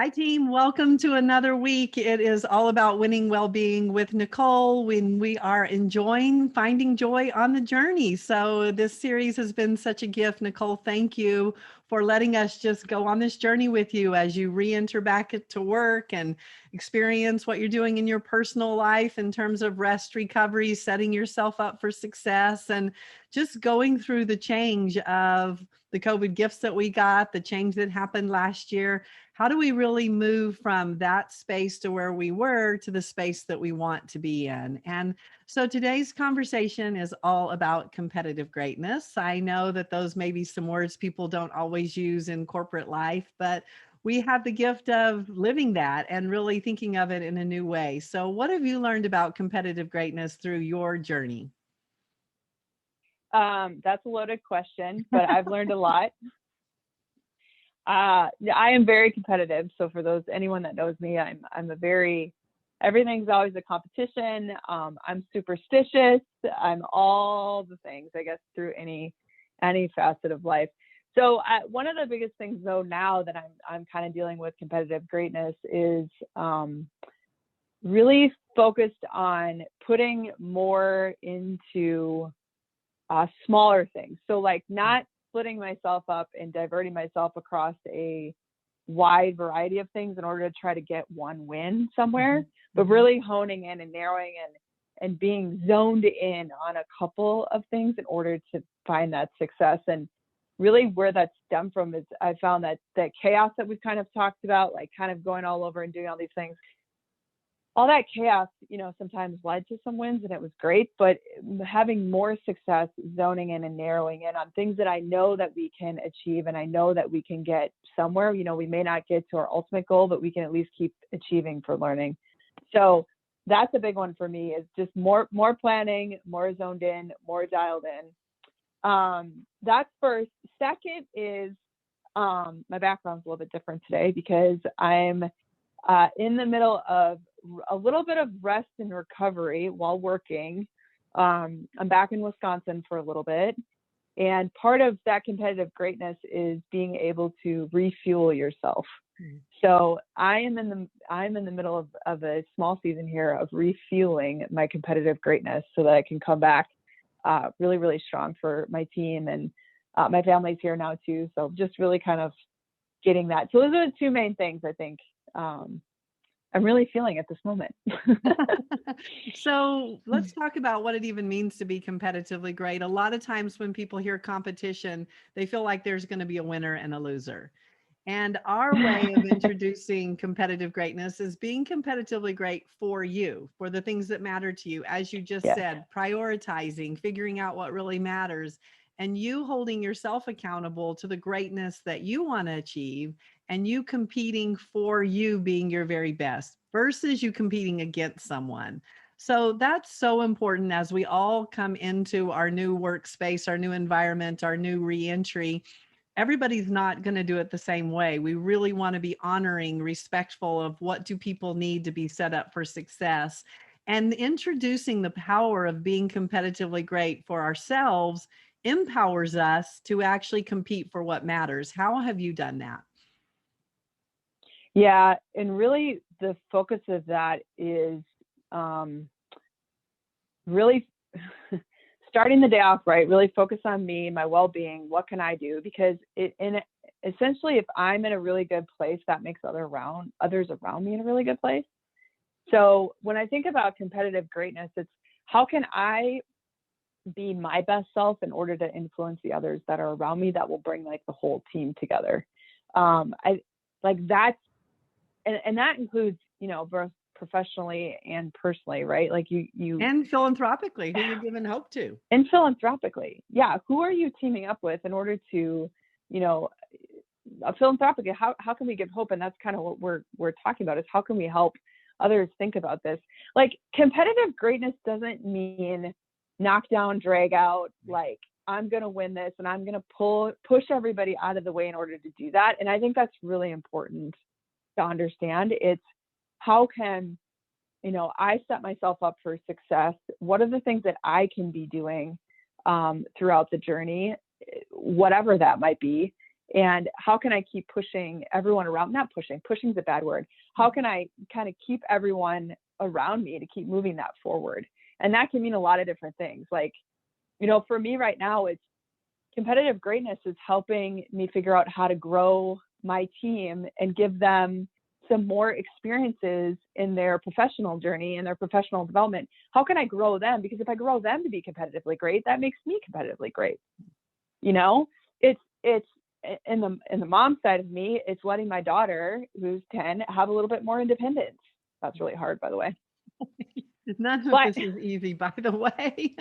Hi, team. Welcome to another week. It is all about winning well-being with Nicole when we are enjoying finding joy on the journey. So this series has been such a gift. Nicole, thank you for letting us just go on this journey with you as you re-enter back to work and experience what you're doing in your personal life in terms of rest, recovery, setting yourself up for success, and just going through the change of the COVID gifts that we got, the change that happened last year. How do we really move from that space to where we were to the space that we want to be in? And so today's conversation is all about competitive greatness. I know that those may be some words people don't always use in corporate life, but we have the gift of living that and really thinking of it in a new way. So what have you learned about competitive greatness through your journey? That's a loaded question, but I've learned a lot. I am very competitive. So for anyone that knows me, everything's always a competition. I'm superstitious. I'm all the things, I guess, through any facet of life. So one of the biggest things though, now that I'm kind of dealing with competitive greatness is really focused on putting more into smaller things. So like not splitting myself up and diverting myself across a wide variety of things in order to try to get one win somewhere, but really honing in and narrowing and being zoned in on a couple of things in order to find that success. And really where that stemmed from is I found that chaos that we've kind of talked about, like kind of going all over and doing all these things, all that chaos, sometimes led to some wins and it was great, but having more success, zoning in and narrowing in on things that I know that we can achieve and I know that we can get somewhere. We may not get to our ultimate goal, but we can at least keep achieving for learning. So that's a big one for me, is just more planning, more zoned in, more dialed in. That's first. Second is my background's a little bit different today because I'm in the middle of a little bit of rest and recovery while working. I'm back in Wisconsin for a little bit. And part of that competitive greatness is being able to refuel yourself. So I'm in the middle of a small season here of refueling my competitive greatness so that I can come back really, really strong for my team. And my family's here now too. So just really kind of getting that. So those are the two main things I think I'm really feeling at this moment. So let's talk about what it even means to be competitively great. A lot of times when people hear competition, they feel like there's going to be a winner and a loser. And our way of introducing competitive greatness is being competitively great for you, for the things that matter to you. As you just said, prioritizing, figuring out what really matters, and you holding yourself accountable to the greatness that you want to achieve, and you competing for you being your very best versus you competing against someone. So that's so important as we all come into our new workspace, our new environment, our new reentry. Everybody's not going to do it the same way. We really want to be honoring, respectful of what do people need to be set up for success, and introducing the power of being competitively great for ourselves empowers us to actually compete for what matters. How have you done that? Yeah, and really the focus of that is really starting the day off right, really focus on me, my well-being, what can I do? Because essentially, if I'm in a really good place, that makes others around me in a really good place. So when I think about competitive greatness, it's how can I be my best self in order to influence the others that are around me that will bring like the whole team together. I like that. And that includes, both professionally and personally, right? Like you and philanthropically, who you're giving hope to. And philanthropically. Yeah. Who are you teaming up with in order to, philanthropically, how can we give hope? And that's kind of what we're talking about, is how can we help others think about this? Like competitive greatness doesn't mean knock down, drag out, like I'm going to win this and I'm going to push everybody out of the way in order to do that. And I think that's really important to understand. It's how can, I set myself up for success? What are the things that I can be doing throughout the journey, whatever that might be? And how can I keep pushing everyone around? Not pushing, pushing is a bad word. How can I kind of keep everyone around me to keep moving that forward? And that can mean a lot of different things. Like, for me right now, it's competitive greatness is helping me figure out how to grow my team and give them some more experiences in their professional journey and their professional development. How can I grow them? Because if I grow them to be competitively great, that makes me competitively great. It's in the mom side of me, it's letting my daughter, who's 10, have a little bit more independence. That's really hard, by the way. None of this is easy, by the way.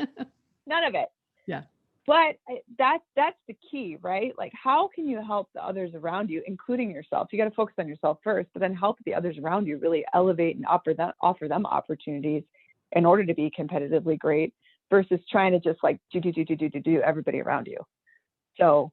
None of it. Yeah. But that's the key, right? Like, how can you help the others around you, including yourself? You got to focus on yourself first, but then help the others around you really elevate and offer them opportunities in order to be competitively great, versus trying to just like do everybody around you. So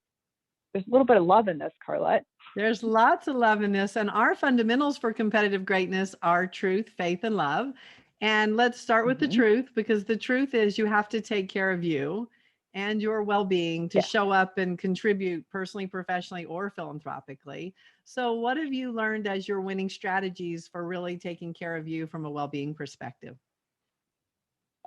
there's a little bit of love in this, Carlette. There's lots of love in this. And our fundamentals for competitive greatness are truth, faith, and love. And let's start with the truth, because the truth is you have to take care of you and your well-being to show up and contribute personally, professionally, or philanthropically. So what have you learned as your winning strategies for really taking care of you from a well-being perspective?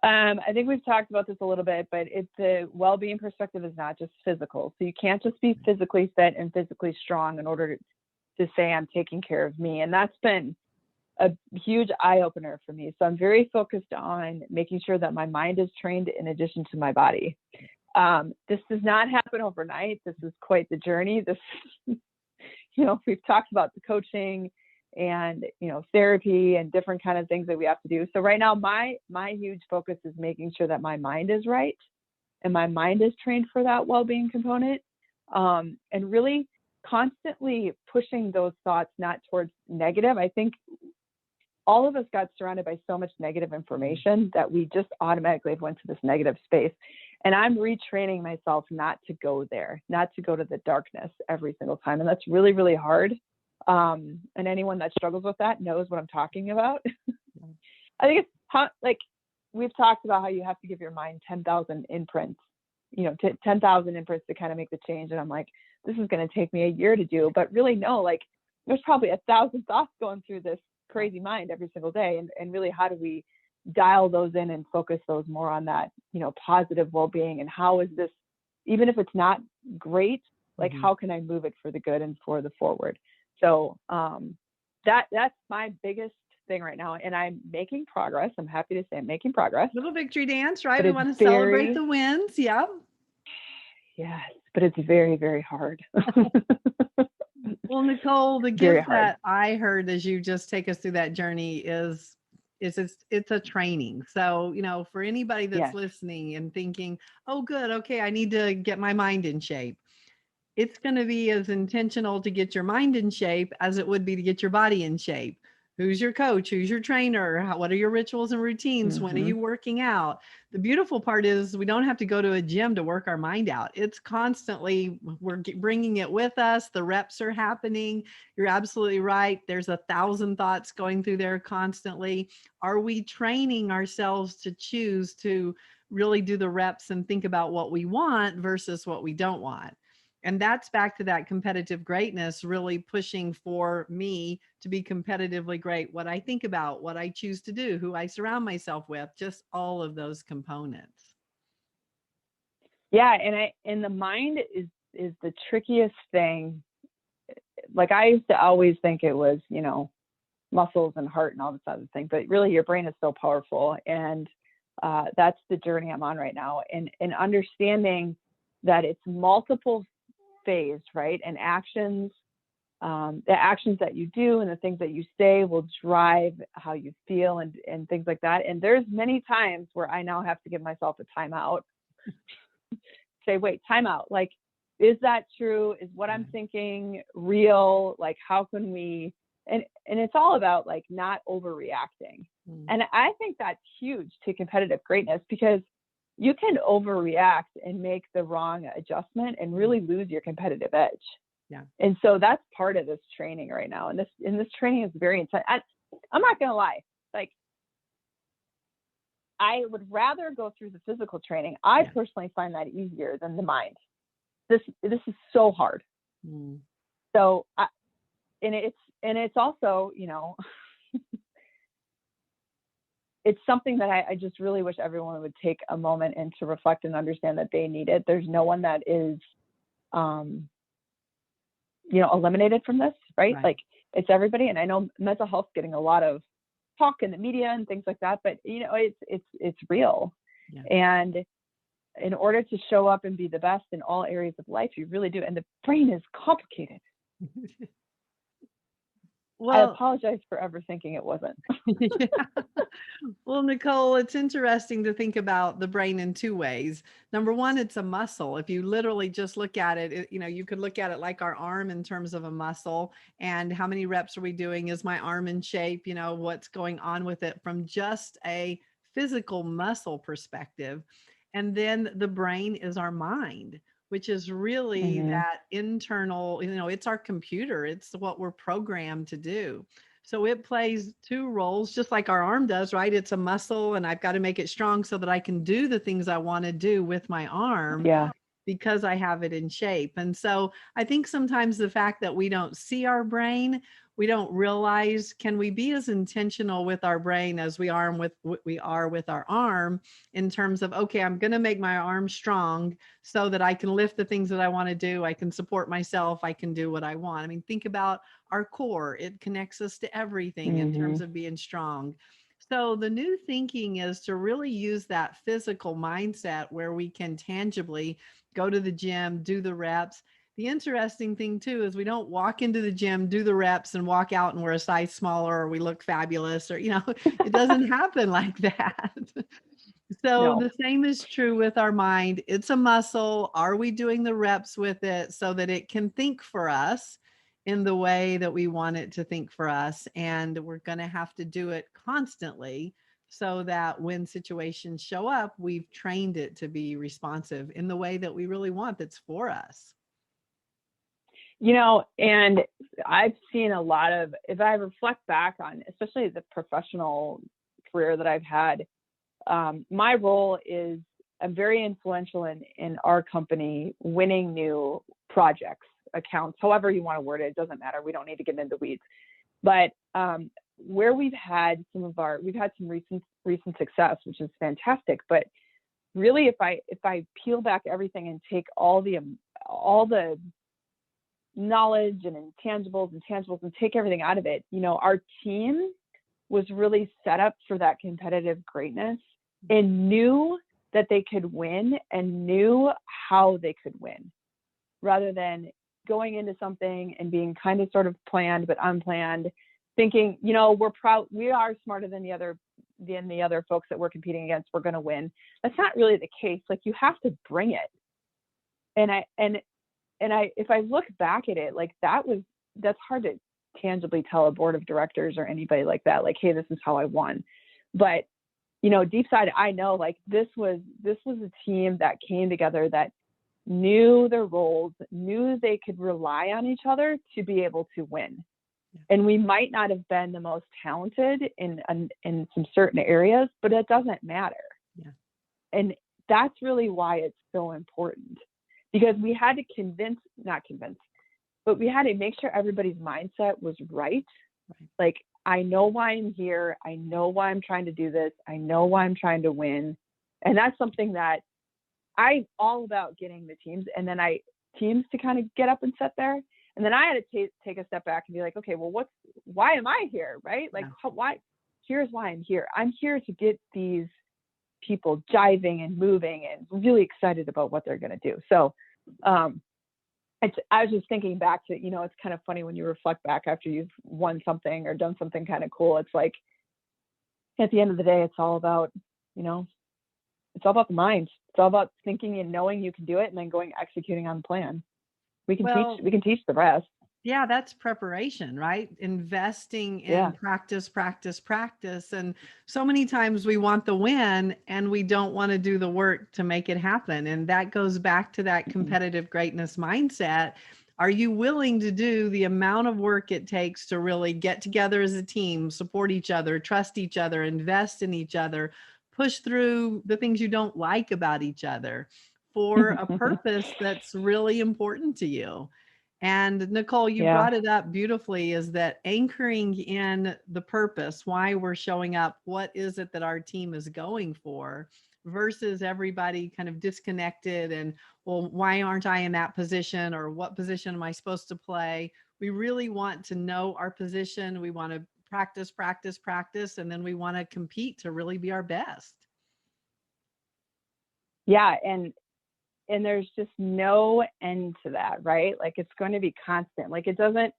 I think we've talked about this a little bit, but the well-being perspective is not just physical. So you can't just be physically fit and physically strong in order to say I'm taking care of me. And that's been a huge eye-opener for me. So I'm very focused on making sure that my mind is trained in addition to my body. This does not happen overnight. This is quite the journey. We've talked about the coaching and, therapy and different kind of things that we have to do. So right now, my huge focus is making sure that my mind is right and my mind is trained for that well-being component, and really constantly pushing those thoughts not towards negative. I think all of us got surrounded by so much negative information that we just automatically went to this negative space. And I'm retraining myself not to go there, not to go to the darkness every single time. And that's really, really hard. And anyone that struggles with that knows what I'm talking about. I think it's we've talked about how you have to give your mind 10,000 imprints, 10,000 imprints to kind of make the change. And I'm like, this is going to take me a year to do, but really no, there's probably 1,000 thoughts going through this crazy mind every single day. And really, how do we dial those in and focus those more on that, positive well-being? And how is this, even if it's not great, how can I move it for the good and for the forward? So that's my biggest thing right now. And I'm making progress. I'm happy to say I'm making progress. Little victory dance, right? We want to celebrate the wins. Yeah. Yes, but it's very, very hard. Well, Nicole, the gift that I heard as you just take us through that journey is it's a training. So, for anybody that's listening and thinking, oh, good, okay, I need to get my mind in shape. It's going to be as intentional to get your mind in shape as it would be to get your body in shape. Who's your coach? Who's your trainer? What are your rituals and routines? When are you working out? The beautiful part is we don't have to go to a gym to work our mind out. It's constantly, we're bringing it with us. The reps are happening. You're absolutely right. There's 1,000 thoughts going through there constantly. Are we training ourselves to choose to really do the reps and think about what we want versus what we don't want? And that's back to that competitive greatness, really pushing for me to be competitively great, what I think about, what I choose to do, who I surround myself with, just all of those components. Yeah. And the mind is the trickiest thing. I used to always think it was, muscles and heart and all this other thing, but really your brain is so powerful. And that's the journey I'm on right now. And understanding that it's multiple phase, right? And actions, the actions that you do and the things that you say will drive how you feel and things like that. And there's many times where I now have to give myself a timeout. Say, wait, timeout. Is that true? Is what I'm thinking real? How can we, and it's all about not overreacting. And I think that's huge to competitive greatness, because you can overreact and make the wrong adjustment and really lose your competitive edge. Yeah. And so that's part of this training right now. And this training is very intense. I'm not going to lie. I would rather go through the physical training. I personally find that easier than the mind. This is so hard. Mm. So, and it's also, it's something that I just really wish everyone would take a moment and to reflect and understand that they need it. There's no one that is, eliminated from this, right? Right. Like, it's everybody. And I know mental health getting a lot of talk in the media and things like that, but it's real. Yeah. And in order to show up and be the best in all areas of life, you really do. And the brain is complicated. I Well, apologize for ever thinking it wasn't. yeah. Well, Nicole, it's interesting to think about the brain in two ways. Number one, it's a muscle. If you literally just look at it, you could look at it like our arm in terms of a muscle, and how many reps are we doing? Is my arm in shape? What's going on with it from just a physical muscle perspective. And then the brain is our mind, which is really that internal, it's our computer. It's what we're programmed to do. So it plays two roles, just like our arm does, right? It's a muscle, and I've got to make it strong so that I can do the things I want to do with my arm. Yeah. Because I have it in shape. And so I think sometimes the fact that we don't see our brain, we don't realize, can we be as intentional with our brain as we are with our arm, in terms of, okay, I'm going to make my arm strong so that I can lift the things that I want to do. I can support myself. I can do what I want. I mean, think about our core. It connects us to everything in terms of being strong. So the new thinking is to really use that physical mindset where we can tangibly go to the gym, do the reps. The interesting thing too is we don't walk into the gym, do the reps, and walk out and we're a size smaller, or we look fabulous, or it doesn't happen like that. So No. the same is true with our mind. It's a muscle. Are we doing the reps with it so that it can think for us in the way that we want it to think for us? And we're going to have to do it constantly so that when situations show up, we've trained it to be responsive in the way that we really want, that's for us. And I've seen a lot of, if I reflect back on, especially the professional career that I've had, my role is, I'm very influential in our company winning new projects, accounts, however you want to word it. It doesn't matter. We don't need to get into the weeds. But where we've had some recent success, which is fantastic. But really, if I peel back everything and take all the knowledge and intangibles and take everything out of it, our team was really set up for that competitive greatness and knew that they could win and knew how they could win, rather than going into something and being kind of sort of planned but unplanned, thinking, we're proud, we are smarter than the other folks that we're competing against, we're going to win. That's not really the case. Like, you have to bring it. And if I look back at it, like, that's hard to tangibly tell a board of directors or anybody like that, like, hey, this is how I won. But deep side, I know, like, this was a team that came together, that knew their roles, knew they could rely on each other to be able to win. And we might not have been the most talented in some certain areas, but it doesn't matter. Yeah. And that's really why it's so important, because we had to but we had to make sure everybody's mindset was right. Like, I know why I'm here. I know why I'm trying to do this. I know why I'm trying to win. And that's something that I'm all about, getting the teams to kind of get up and sit there. And then I had to take a step back and be like, okay, well, why am I here? Right? Like, why? Here's why I'm here. I'm here to get these people jiving and moving and really excited about what they're going to do. So, I was just thinking back to, it's kind of funny when you reflect back after you've won something or done something kind of cool. It's like, at the end of the day, it's all about, it's all about the mind. It's all about thinking and knowing you can do it, and then executing on the plan. We can teach the rest. Yeah, that's preparation, right? Investing in practice. And so many times we want the win and we don't want to do the work to make it happen. And that goes back to that competitive greatness mindset. Are you willing to do the amount of work it takes to really get together as a team, support each other, trust each other, invest in each other, push through the things you don't like about each other for a purpose that's really important to you? And Nicole, you Yeah. brought it up beautifully, is that anchoring in the purpose, why we're showing up, what is it that our team is going for, versus everybody kind of disconnected and, well, why aren't I in that position, or what position am I supposed to play? We really want to know our position. We want to practice, practice, practice, and then we want to compete to really be our best. Yeah. And there's just no end to that, right? Like, it's going to be constant. Like, it doesn't,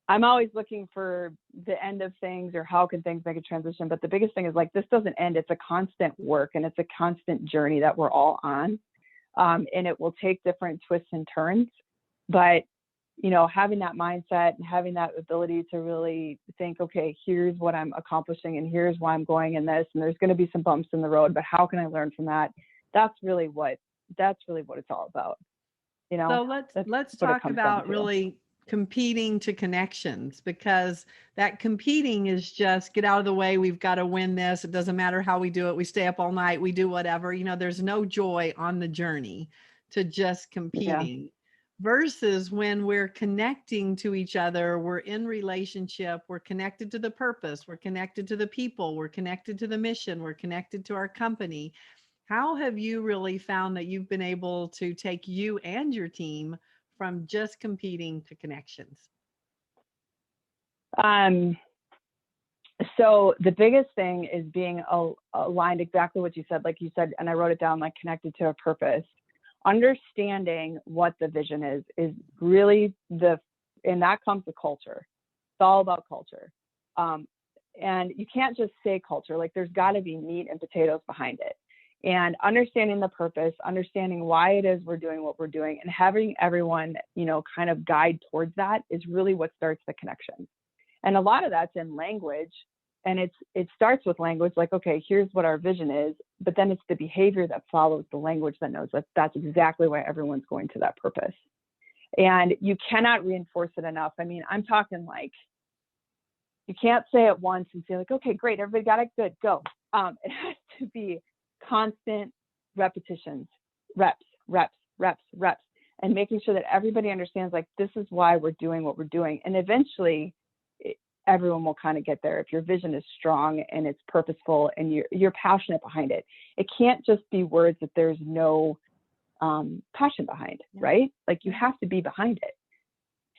I'm always looking for the end of things, or how can things make a transition. But the biggest thing is, like, this doesn't end. It's a constant work, and it's a constant journey that we're all on. And it will take different twists and turns. But, having that mindset and having that ability to really think, okay, here's what I'm accomplishing, and here's why I'm going in this. And there's going to be some bumps in the road, but how can I learn from that? That's really what it's all about. So let's talk about to. really competing to connections, because that competing is just get out of the way. We've got to win this. It doesn't matter how we do it. We stay up all night. We do whatever. There's no joy on the journey to just competing. Yeah. Versus when we're connecting to each other, we're in relationship, we're connected to the purpose, we're connected to the people, we're connected to the mission, we're connected to our company. How have you really found that you've been able to take you and your team from just competing to connections? So the biggest thing is being aligned, exactly what you said, like you said, and I wrote it down, like, connected to a purpose. Understanding what the vision is really and that comes with culture. It's all about culture. And you can't just say culture, like, there's got to be meat and potatoes behind it. And understanding the purpose, understanding why it is we're doing what we're doing, and having everyone, kind of guide towards that is really what starts the connection. And a lot of that's in language, and it starts with language, like, okay, here's what our vision is, but then it's the behavior that follows the language that knows that that's exactly why everyone's going to that purpose. And you cannot reinforce it enough. I mean, I'm talking, like, you can't say it once and say, like, okay, great, everybody got it, good, go. It has to be constant repetitions, reps, and making sure that everybody understands, like, this is why we're doing what we're doing. And eventually everyone will kind of get there if your vision is strong and it's purposeful and you're passionate behind it. It can't just be words that there's no passion behind, right? Like, you have to be behind it.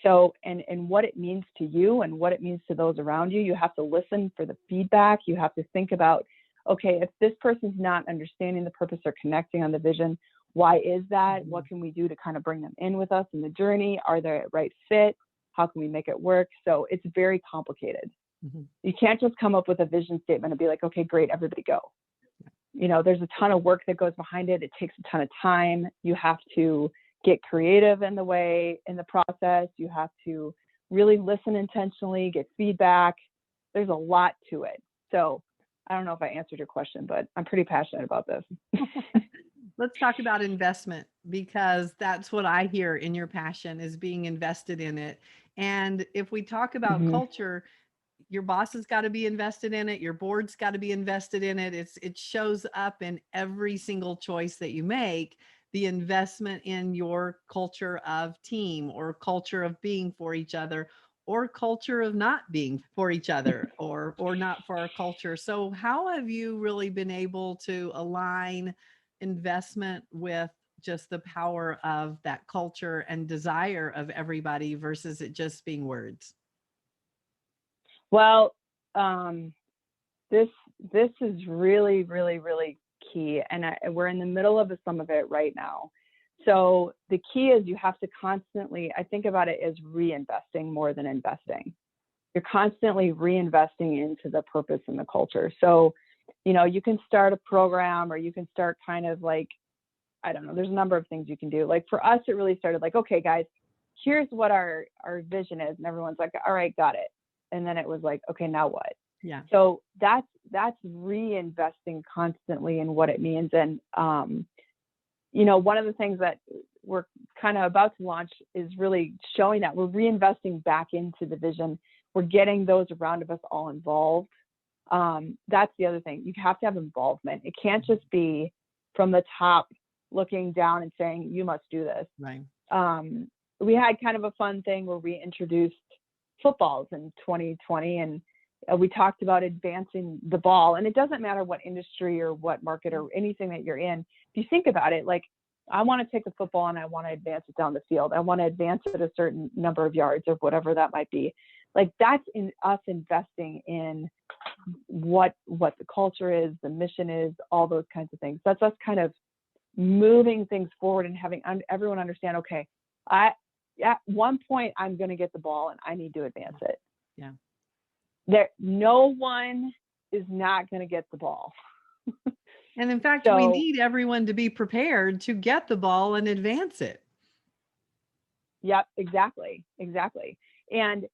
So, and what it means to you and what it means to those around you, you have to listen for the feedback. You have to think about, okay, if this person's not understanding the purpose or connecting on the vision, why is that? What can we do to kind of bring them in with us in the journey? Are they a right fit? How can we make it work? So it's very complicated. Mm-hmm. You can't just come up with a vision statement and be like, okay, great, everybody go. There's a ton of work that goes behind it. It takes a ton of time. You have to get creative in the process. You have to really listen intentionally, get feedback. There's a lot to it. So I don't know if I answered your question, but I'm pretty passionate about this. Let's talk about investment, because that's what I hear in your passion, is being invested in it. And if we talk about culture, your boss has got to be invested in it. Your board's got to be invested in it. It shows up in every single choice that you make, the investment in your culture of team, or culture of being for each other, or culture of not being for each other, or not for our culture. So how have you really been able to align investment with just the power of that culture and desire of everybody versus it just being words? Well, this is really, really, really key. And we're in the middle of some of it right now. So the key is you have to constantly, I think about it as reinvesting more than investing. You're constantly reinvesting into the purpose and the culture. So, you can start a program, or you can start kind of like, I don't know, there's a number of things you can do. Like, for us, it really started like, okay, guys, here's what our vision is. And everyone's like, all right, got it. And then it was like, okay, now what? Yeah. So that's reinvesting constantly in what it means. And, one of the things that we're kind of about to launch is really showing that we're reinvesting back into the vision. We're getting those around us all involved. That's the other thing. You have to have involvement. It can't just be from the top looking down and saying, you must do this. Right. we had kind of a fun thing where we introduced footballs in 2020, and we talked about advancing the ball. And it doesn't matter what industry or what market or anything that you're in. If you think about it, like, I want to take a football and I want to advance it down the field. I want to advance it a certain number of yards or whatever that might be. Like, that's in us investing in what the culture is, the mission is, all those kinds of things. That's us kind of moving things forward and having everyone understand, okay, at one point I'm going to get the ball and I need to advance it. Yeah. No one is not going to get the ball. And in fact, we need everyone to be prepared to get the ball and advance it. Yep, exactly. And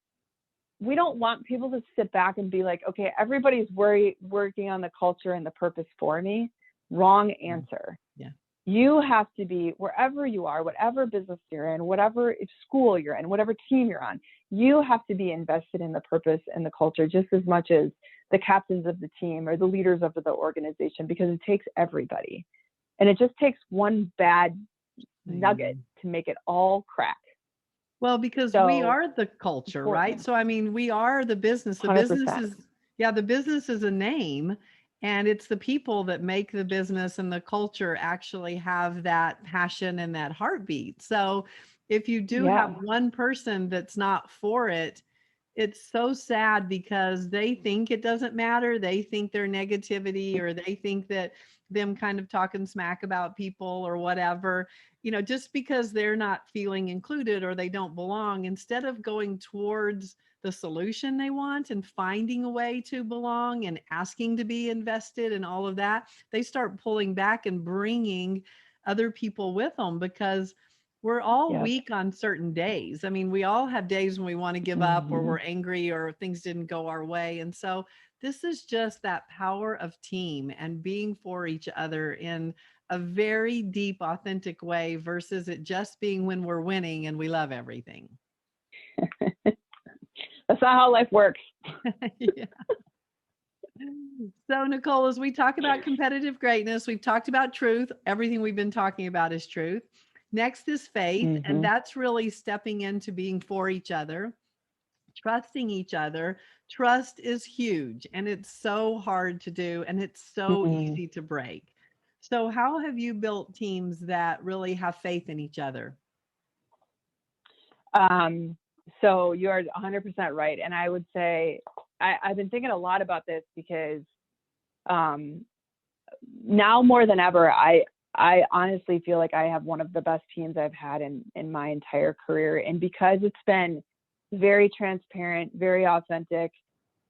we don't want people to sit back and be like, okay, everybody's working on the culture and the purpose for me. Wrong answer. Yeah. You have to be, wherever you are, whatever business you're in, whatever school you're in, whatever team you're on, you have to be invested in the purpose and the culture just as much as the captains of the team or the leaders of the organization, because it takes everybody. And it just takes one bad nugget to make it all crack. Well, because we are the culture, right? So, I mean, we are the business. The 100%. the business is a name, and it's the people that make the business and the culture actually have that passion and that heartbeat. So if you do have one person that's not for it, it's so sad, because they think it doesn't matter. They think their negativity, or they think that them kind of talking smack about people or whatever, just because they're not feeling included or they don't belong, instead of going towards the solution they want and finding a way to belong and asking to be invested and all of that, they start pulling back and bringing other people with them, because we're all weak on certain days. I mean, we all have days when we want to give up, or we're angry, or things didn't go our way. And so this is just that power of team and being for each other in a very deep, authentic way, versus it just being when we're winning and we love everything. That's not how life works. Yeah. So, Nicole, as we talk about competitive greatness, we've talked about truth. Everything we've been talking about is truth. Next is faith, and that's really stepping into being for each other, trusting each other. Trust is huge, and it's so hard to do, and it's so easy to break. So how have you built teams that really have faith in each other? So you're 100% right. And I would say, I've been thinking a lot about this, because now more than ever, I honestly feel like I have one of the best teams I've had in my entire career. And because it's been very transparent, very authentic,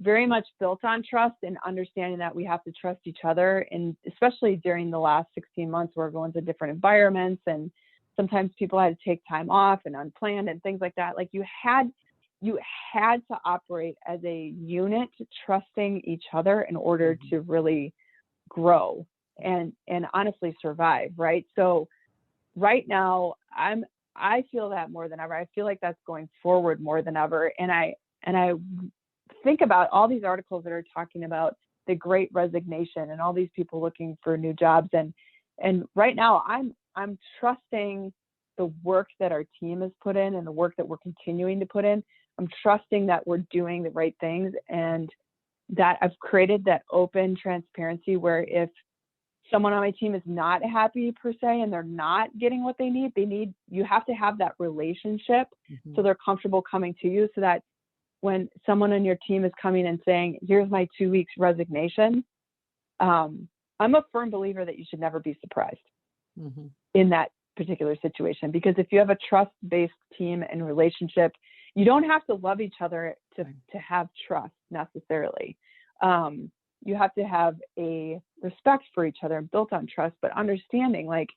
very much built on trust and understanding that we have to trust each other. And especially during the last 16 months where everyone's in different environments, and sometimes people had to take time off and unplanned and things like that. Like, you had to operate as a unit, trusting each other in order to really grow and honestly survive. Right. So right now I feel that more than ever. I feel like that's going forward more than ever. And I think about all these articles that are talking about the Great Resignation and all these people looking for new jobs. And right now I'm trusting the work that our team has put in and the work that we're continuing to put in. I'm trusting that we're doing the right things, and that I've created that open transparency where if someone on my team is not happy per se and they're not getting what they need, you have to have that relationship so they're comfortable coming to you, so that when someone on your team is coming and saying, here's my 2 weeks resignation, I'm a firm believer that you should never be surprised in that particular situation. Because if you have a trust-based team and relationship, you don't have to love each other to have trust necessarily. You have to have a respect for each other built on trust, but understanding like,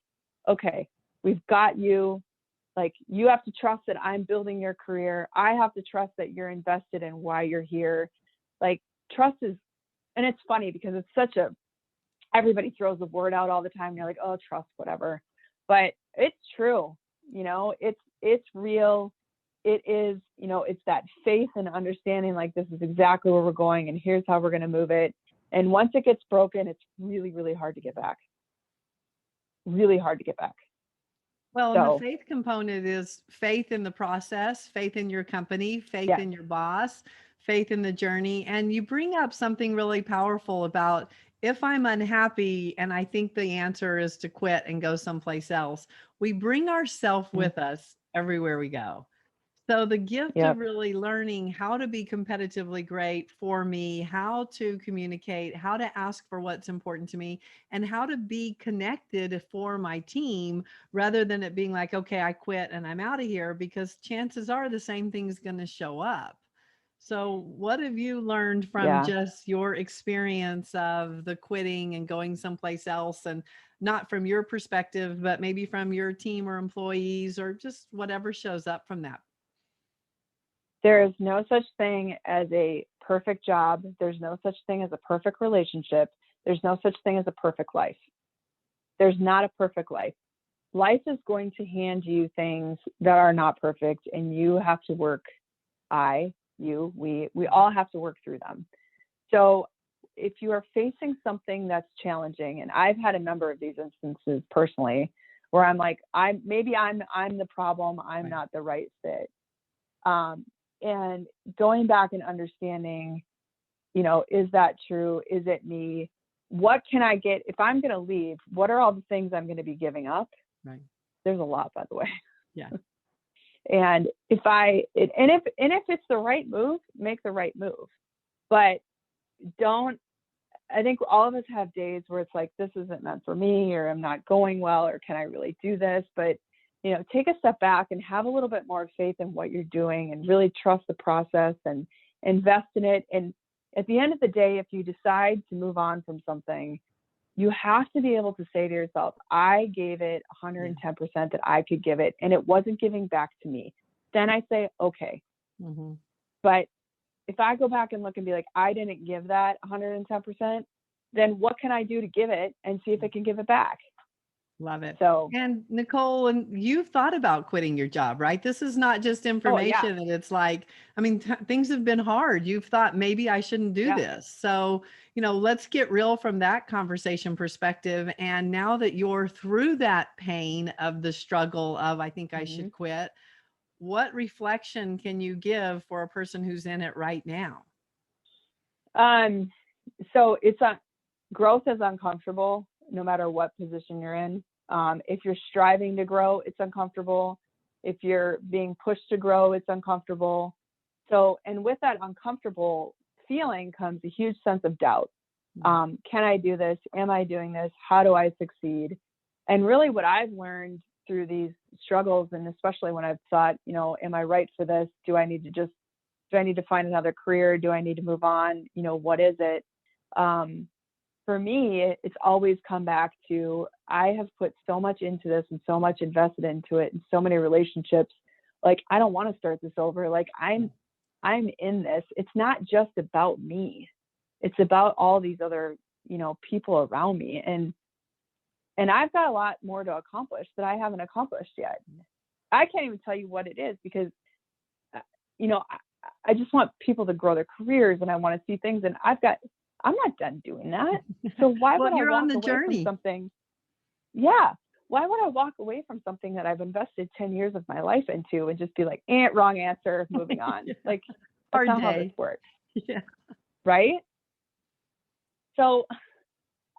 okay, we've got you. Like, you have to trust that I'm building your career. I have to trust that you're invested in why you're here. Like, trust is, and it's funny because it's everybody throws the word out all the time. You're like, oh, trust, whatever. But it's true. It's real. It is, it's that faith and understanding, like, this is exactly where we're going and here's how we're going to move it. And once it gets broken, it's really, really hard to get back. Really hard to get back. Well, and the So faith component is faith in the process, faith in your company, faith yes. in your boss, faith in the journey. And you bring up something really powerful about if I'm unhappy and I think the answer is to quit and go someplace else, we bring ourselves Mm, with us everywhere we go. So the gift of yep. really learning how to be competitively great for me, how to communicate, how to ask for what's important to me, and how to be connected for my team rather than it being like, okay, I quit and I'm out of here, because chances are the same thing's going to show up. So, what have you learned from Yeah. just your experience of the quitting and going someplace else, and not from your perspective, but maybe from your team or employees or just whatever shows up from that? There is no such thing as a perfect job. There's no such thing as a perfect relationship. There's no such thing as a perfect life. There's not a perfect life. Life is going to hand you things that are not perfect, and you have to work. We all have to work through them. So if you are facing something that's challenging, and I've had a number of these instances personally, where I'm like, I'm the problem. I'm Right. not the right fit. And going back and understanding, is that true? Is it me? What can I get if I'm going to leave? What are all the things I'm going to be giving up? Right. There's a lot, by the way. Yeah. And if it's the right move, make the right move. But I think all of us have days where it's like, this isn't meant for me, or I'm not going well, or can I really do this? But take a step back and have a little bit more faith in what you're doing, and really trust the process and invest in it. And at the end of the day, if you decide to move on from something, you have to be able to say to yourself, I gave it 110% that I could give it, and it wasn't giving back to me. Then I say, okay. Mm-hmm. But if I go back and look and be like, I didn't give that 110%, then what can I do to give it and see if it can give it back? Love it. So, And Nicole, and you've thought about quitting your job, right? This is not just oh yeah, information. And it's like, I mean, things have been hard. You've thought maybe I shouldn't do yeah. this. So, let's get real from that conversation perspective. And now that you're through that pain of the struggle of, I think I Mm-hmm. should quit, what reflection can you give for a person who's in it right now? So growth is uncomfortable no matter what position you're in. If you're striving to grow, it's uncomfortable. If you're being pushed to grow, it's uncomfortable. So, and with that uncomfortable feeling comes a huge sense of doubt. Can I do this? Am I doing this? How do I succeed? And really what I've learned through these struggles, and especially when I've thought, am I right for this? Do I need to find another career? Do I need to move on? What is it? For me, it's always come back to, I have put so much into this and so much invested into it and so many relationships. Like, I don't want to start this over. Like, I'm in this. It's not just about me. It's about all these other, people around me. And I've got a lot more to accomplish that I haven't accomplished yet. I can't even tell you what it is, because, I just want people to grow their careers, and I want to see things. And I'm not done doing that. So why Well, would I you're on walk the away from journey. something? Yeah. Why would I walk away from something that I've invested 10 years of my life into and just be like, wrong answer, moving on? Yeah. Like, that's Hard not how this day. works. Yeah. Right. So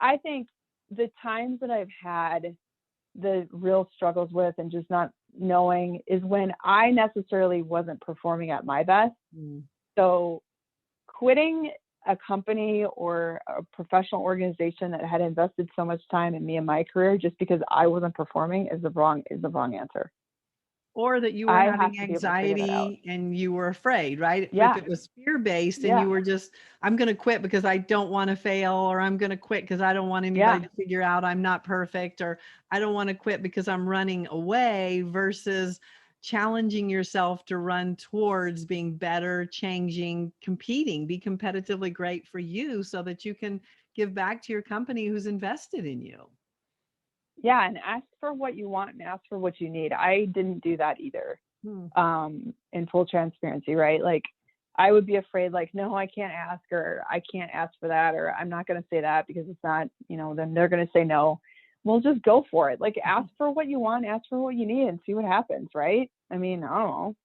I think the times that I've had the real struggles with and just not knowing is when I necessarily wasn't performing at my best. Mm. So quitting a company or a professional organization that had invested so much time in me and my career just because I wasn't performing is the wrong answer. Or that you were I have having to be able to figure that out. anxiety and you were afraid, right? If Yeah. it was fear-based and Yeah. you were just, I'm going to quit because I don't want to fail, or I'm going to quit because I don't want Yeah. anybody to figure out I'm not perfect, or I don't want to quit because I'm running away, versus challenging yourself to run towards being better, changing, competing, be competitively great for you so that you can give back to your company who's invested in you. Yeah. And ask for what you want and ask for what you need. I didn't do that either. In full transparency, right? Like, I would be afraid, like, no, I can't ask, or I can't ask for that, or I'm not going to say that because it's not, then they're going to say no. we'll just go for it. Like, ask for what you want, ask for what you need, and see what happens, right? I mean, I don't know.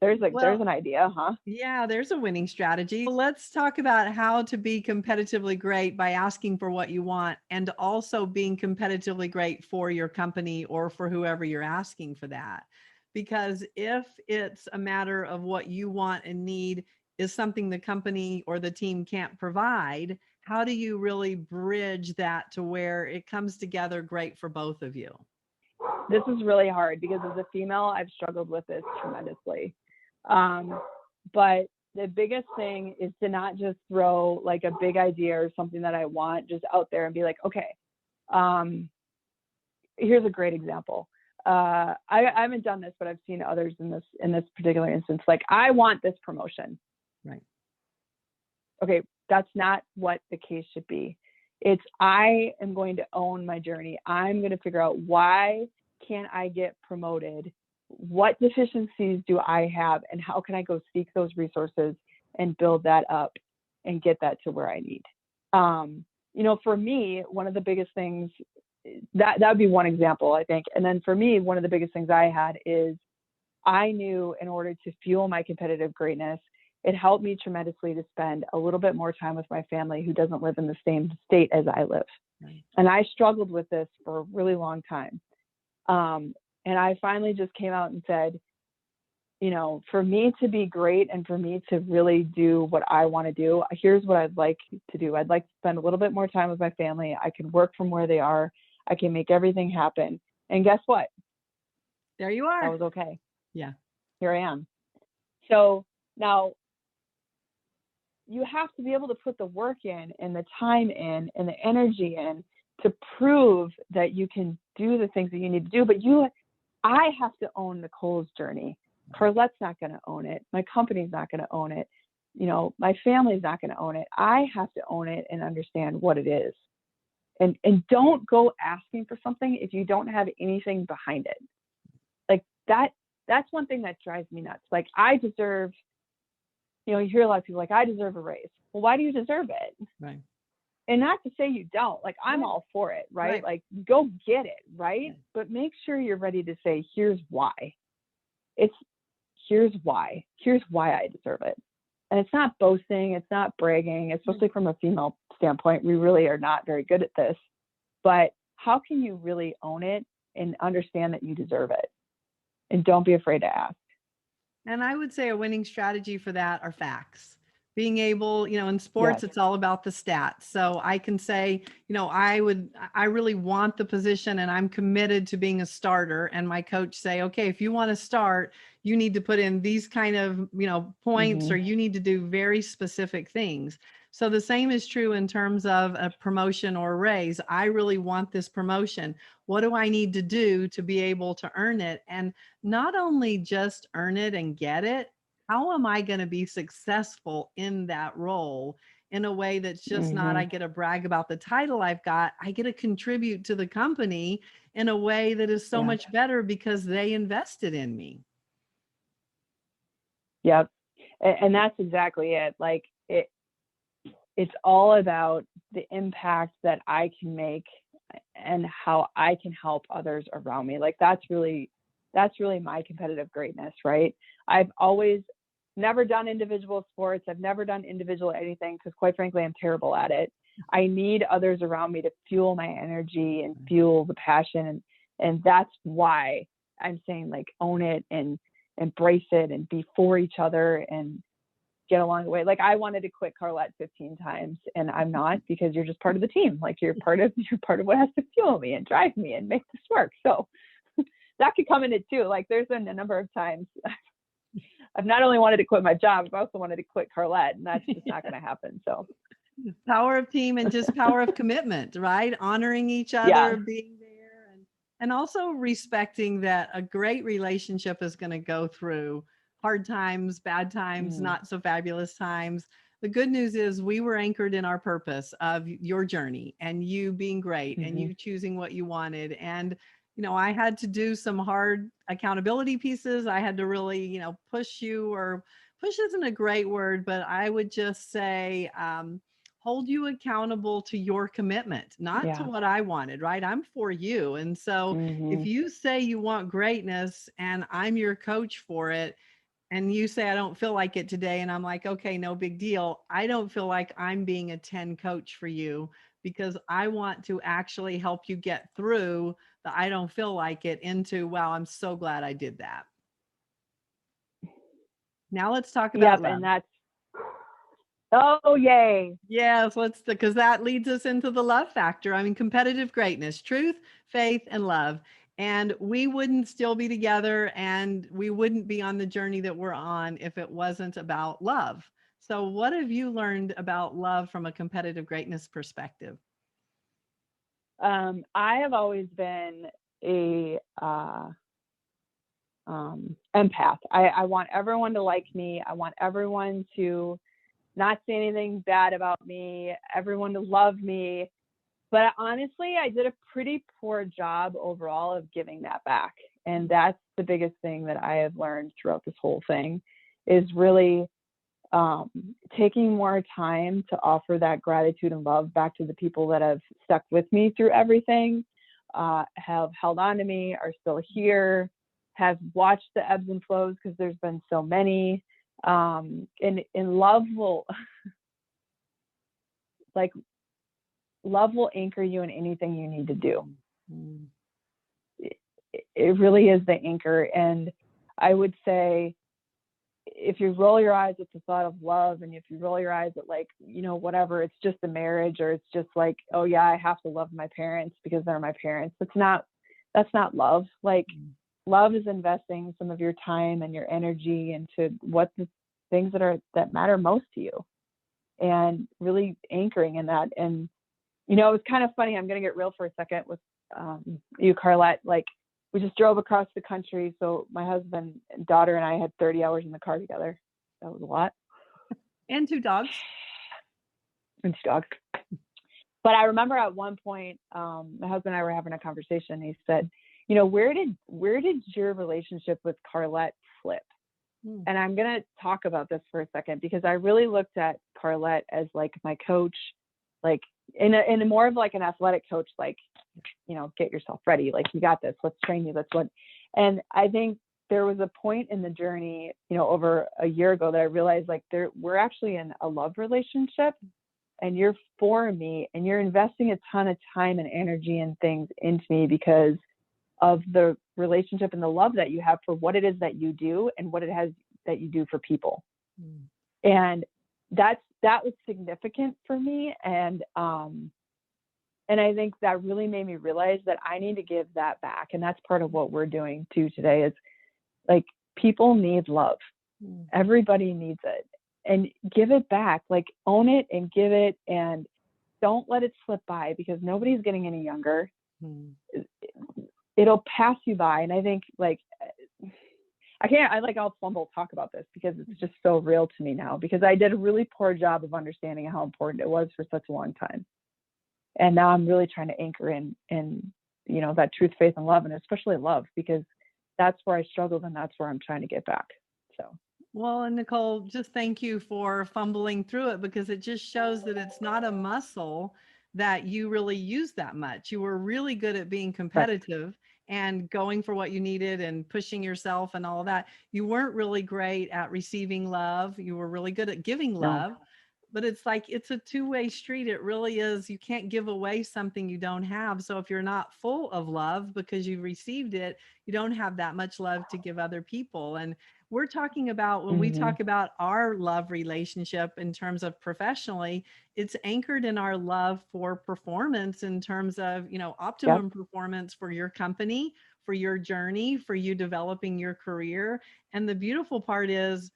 There's Well, an idea, huh? yeah, there's a winning strategy. Let's talk about how to be competitively great by asking for what you want and also being competitively great for your company or for whoever you're asking for that. Because if it's a matter of what you want and need is something the company or the team can't provide, how do you really bridge that to where it comes together great for both of you? This is really hard because as a female, I've struggled with this tremendously. But the biggest thing is to not just throw like a big idea or something that I want just out there and be like, okay, here's a great example. I haven't done this, but I've seen others in this particular instance. Like, I want this promotion. Right. Okay, that's not what the case should be. It's, I am going to own my journey. I'm going to figure out, why can't I get promoted? What deficiencies do I have, and how can I go seek those resources and build that up and get that to where I need? For me, one of the biggest things, that would be one example, I think. And then for me, one of the biggest things I had is, I knew in order to fuel my competitive greatness, it helped me tremendously to spend a little bit more time with my family who doesn't live in the same state as I live. Right. And I struggled with this for a really long time. And I finally just came out and said, for me to be great and for me to really do what I want to do, here's what I'd like to do. I'd like to spend a little bit more time with my family. I can work from where they are. I can make everything happen. And guess what? There you are. That was okay. Yeah. Here I am. So now you have to be able to put the work in and the time in and the energy in to prove that you can do the things that you need to do. But I have to own Nicole's journey. Carlette's not going to own it. My company's not going to own it. My family's not going to own it. I have to own it and understand what it is. And don't go asking for something if you don't have anything behind it. Like that's one thing that drives me nuts. Like, I deserve, you hear a lot of people like, I deserve a raise. Well, why do you deserve it? Right. And not to say you don't, like, I'm all for it, right? Like, go get it, right? But make sure you're ready to say, here's why. Here's why I deserve it. And it's not boasting, it's not bragging, especially from a female standpoint. We really are not very good at this. But how can you really own it and understand that you deserve it? And don't be afraid to ask. And I would say a winning strategy for that are facts. Being able, in sports, It's all about the stats. So I can say, I really want the position and I'm committed to being a starter. And my coach say, okay, if you want to start, you need to put in these kind of, points, or you need to do very specific things. So the same is true in terms of a promotion or a raise. I really want this promotion. What do I need to do to be able to earn it? And not only just earn it and get it, how am I going to be successful in that role in a way that's just not, I get to brag about the title I've got. I get to contribute to the company in a way that is so much better because they invested in me. Yep. And that's exactly it. Like, it's all about the impact that I can make and how I can help others around me. Like, that's really my competitive greatness, right? I've always never done individual sports. I've never done individual anything because, quite frankly, I'm terrible at it. I need others around me to fuel my energy and fuel the passion. And that's why I'm saying, like, own it and embrace it and be for each other and get along the way. Like, I wanted to quit Carlette 15 times and I'm not, because you're just part of the team. Like, you're part of what has to fuel me and drive me and make this work. So that could come in it too. Like, there's been a number of times I've not only wanted to quit my job, I've also wanted to quit Carlette, and that's just not going to happen. So power of team and just power of commitment, right? Honoring each other, being there, and also respecting that a great relationship is going to go through hard times, bad times, not so fabulous times. The good news is we were anchored in our purpose of your journey and you being great and you choosing what you wanted. And I had to do some hard accountability pieces. I had to really, push you, or push isn't a great word, but I would just say hold you accountable to your commitment, not to Yeah. what I wanted, right? I'm for you. And so if Hmm. you say you want greatness and I'm your coach for it, and you say, I don't feel like it today, and I'm like, okay, no big deal. I don't feel like I'm being a 10 coach for you because I want to actually help you get through the I don't feel like it into, wow, I'm so glad I did that. Now let's talk about Yep. love. And that's, oh, yay. Yes, because that leads us into the love factor. I mean, competitive greatness, truth, faith, and love. And we wouldn't still be together and we wouldn't be on the journey that we're on if it wasn't about love. So, what have you learned about love from a competitive greatness perspective? I have always been a empath. I want everyone to like me. I want everyone to not say anything bad about me, everyone to love me. But honestly, I did a pretty poor job overall of giving that back. And that's the biggest thing that I have learned throughout this whole thing is really taking more time to offer that gratitude and love back to the people that have stuck with me through everything, have held on to me, are still here, have watched the ebbs and flows because there's been so many. And love will like love will anchor you in anything you need to do. Mm. It really is the anchor. And I would say if you roll your eyes at the thought of love, and if you roll your eyes at like, whatever, it's just a marriage, or it's just like, oh yeah, I have to love my parents because they're my parents. That's not love. Like love is investing some of your time and your energy into what the things that matter most to you, and really anchoring in that. And it was kind of funny. I'm going to get real for a second with you, Carlette. Like we just drove across the country. So my husband and daughter and I had 30 hours in the car together. That was a lot. And 2 dogs. And 2 dogs. But I remember at one point, my husband and I were having a conversation. He said, where did your relationship with Carlette flip? And I'm going to talk about this for a second because I really looked at Carlette as like my coach, like in a more of like an athletic coach, like, get yourself ready. Like you got this, let's train you. And I think there was a point in the journey, over a year ago that I realized like we're actually in a love relationship and you're for me and you're investing a ton of time and energy and things into me because of the relationship and the love that you have for what it is that you do and what it has that you do for people. And that was significant for me. And I think that really made me realize that I need to give that back. And that's part of what we're doing too today is like people need love. Everybody needs it, and give it back, like own it and give it, and don't let it slip by because nobody's getting any younger. It'll pass you by. And I think like, I'll fumble talk about this because it's just so real to me now, because I did a really poor job of understanding how important it was for such a long time. And now I'm really trying to anchor in that truth, faith, and love, and especially love, because that's where I struggled and that's where I'm trying to get back. So. Well, and Nicole, just thank you for fumbling through it because it just shows that it's not a muscle that you really use that much. You were really good at being competitive and going for what you needed and pushing yourself and all of that. You weren't really great at receiving love. You were really good at giving love. But it's like, it's a two-way street. It really is. You can't give away something you don't have. So if you're not full of love because you've received it, you don't have that much love to give other people. And we're talking about, when we talk about our love relationship in terms of professionally, it's anchored in our love for performance in terms of, optimum performance for your company, for your journey, for you developing your career. And the beautiful part is,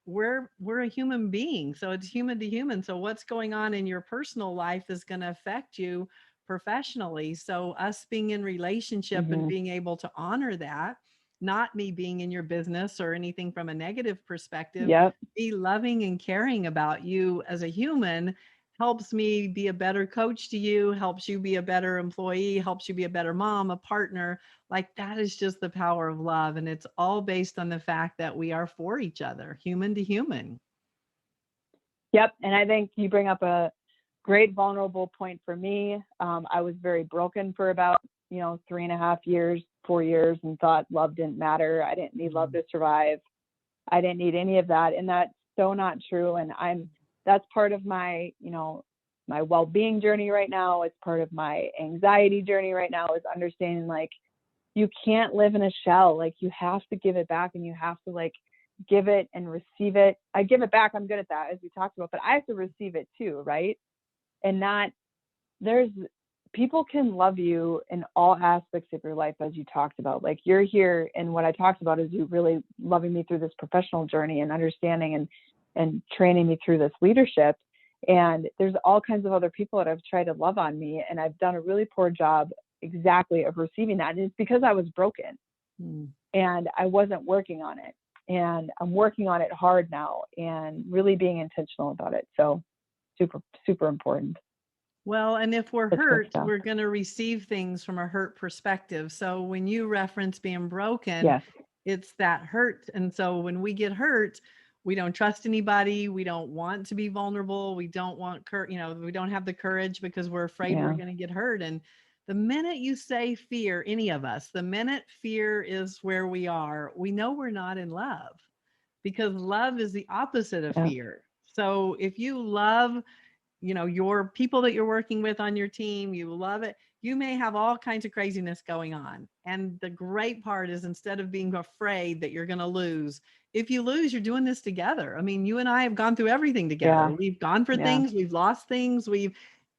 we're a human being, so it's human to human. So what's going on in your personal life is going to affect you professionally. So us being in relationship and being able to honor that, not me being in your business or anything from a negative perspective, be loving and caring about you as a human helps me be a better coach to you, helps you be a better employee, helps you be a better mom, a partner. Like that is just the power of love. And it's all based on the fact that we are for each other, human to human. Yep. And I think you bring up a great vulnerable point for me. I was very broken for about, 3.5 years, 4 years, and thought love didn't matter. I didn't need love to survive. I didn't need any of that. And that's so not true. And that's part of my, my well-being journey right now. It's part of my anxiety journey right now, is understanding like, you can't live in a shell. Like, you have to give it back, and you have to like give it and receive it. I give it back. I'm good at that, as we talked about, but I have to receive it too. Right. And people can love you in all aspects of your life, as you talked about. Like, you're here, and what I talked about is you really loving me through this professional journey and understanding and training me through this leadership. And there's all kinds of other people that have tried to love on me, and I've done a really poor job exactly of receiving that. And it's because I was broken and I wasn't working on it. And I'm working on it hard now and really being intentional about it. So super, super important. Well, and if we're That's good hurt, stuff. we're going to receive things from a hurt perspective. So when you reference being broken, Yes. it's that hurt. And so when we get hurt, we don't trust anybody. We don't want to be vulnerable. We don't want, we don't have the courage because we're afraid we're going to get hurt. And the minute you say fear, any of us, the minute fear is where we are, we know we're not in love, because love is the opposite of fear. So if you love, your people that you're working with on your team, you love it, you may have all kinds of craziness going on. And the great part is, instead of being afraid that you're going to lose, if you lose, you're doing this together. I mean, you and I have gone through everything together. We've gone for things, we've lost things,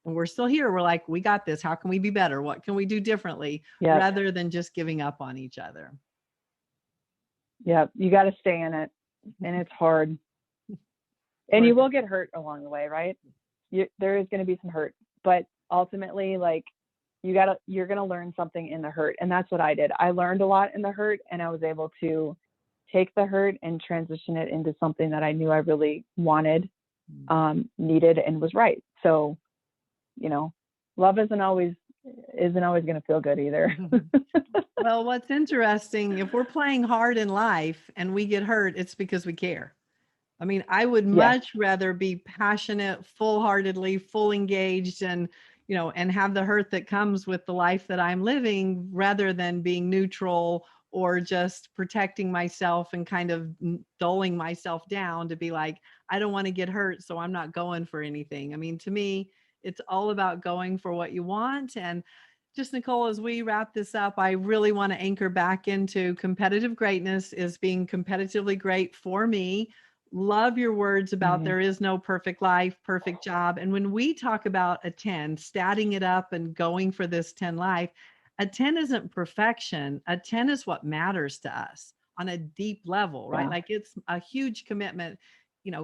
we're still here. We're like, we got this. How can we be better? What can we do differently? Rather than just giving up on each other. Yeah. You got to stay in it, and it's hard, and you will get hurt along the way, right? There is going to be some hurt, but ultimately, like, you're going to learn something in the hurt. And that's what I did. I learned a lot in the hurt, and I was able to take the hurt and transition it into something that I knew I really wanted, needed, and was right. So, love isn't always going to feel good either. Well, what's interesting, if we're playing hard in life and we get hurt, it's because we care. I mean, I would much rather be passionate, full-heartedly, full engaged, and, and have the hurt that comes with the life that I'm living, rather than being neutral or just protecting myself and kind of dulling myself down to be like, I don't want to get hurt, so I'm not going for anything. I mean, to me, it's all about going for what you want. And just, Nicole, as we wrap this up, I really want to anchor back into competitive greatness is being competitively great for me. Love your words about there is no perfect life, perfect job. And when we talk about a 10, statting it up and going for this 10 life, a 10 isn't perfection. A 10 is what matters to us on a deep level, right? Like, it's a huge commitment.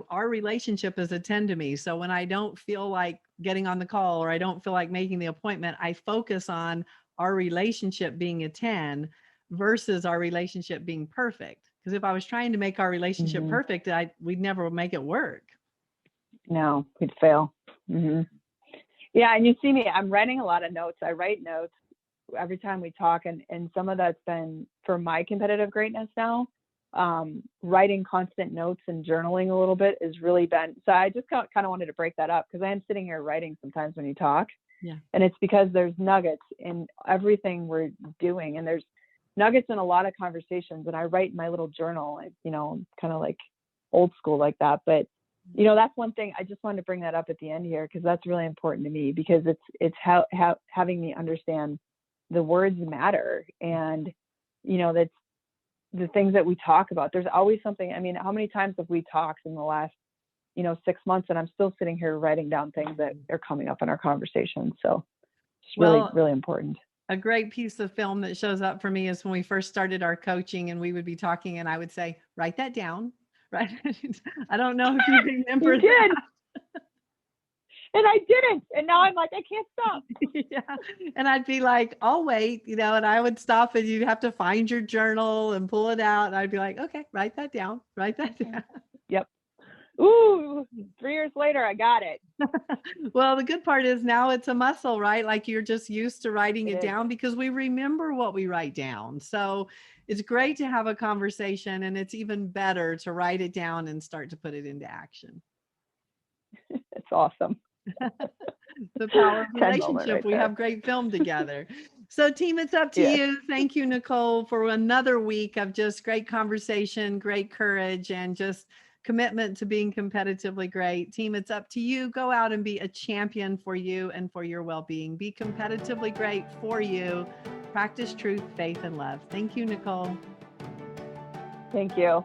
Our relationship is a 10 to me. So when I don't feel like getting on the call, or I don't feel like making the appointment, I focus on our relationship being a 10 versus our relationship being perfect. Because if I was trying to make our relationship perfect, we'd never make it work. No, we'd fail. Yeah. And you see me, I'm writing a lot of notes. I write notes every time we talk. And some of that's been for my competitive greatness now. Writing constant notes and journaling a little bit has really been, so I just kind of wanted to break that up, because I am sitting here writing sometimes when you talk. And it's because there's nuggets in everything we're doing. And there's nuggets in a lot of conversations, and I write in my little journal, kind of like old school like that. But, that's one thing I just wanted to bring that up at the end here, because that's really important to me, because it's how having me understand the words matter. And, that's the things that we talk about. There's always something. I mean, how many times have we talked in the last, 6 months, and I'm still sitting here writing down things that are coming up in our conversation. So it's really, really important. A great piece of film that shows up for me is when we first started our coaching, and we would be talking, and I would say, write that down. Right. I don't know if you remember that. And I didn't. And now I'm like, I can't stop. And I'd be like, I'll wait, and I would stop, and you'd have to find your journal and pull it out. And I'd be like, okay, write that down. Write that down. Yep. Ooh, 3 years later, I got it. Well, the good part is now it's a muscle, right? Like, you're just used to writing it down, because we remember what we write down. So it's great to have a conversation, and it's even better to write it down and start to put it into action. It's awesome. The power of Ken moment relationship. right We there. have great film together. So team, it's up to Yes. you. Thank you, Nicole, for another week of just great conversation, great courage, and just commitment to being competitively great. Team, it's up to you. Go out and be a champion for you and for your well-being. Be competitively great for you. Practice truth, faith, and love. Thank you, Nicole. Thank you.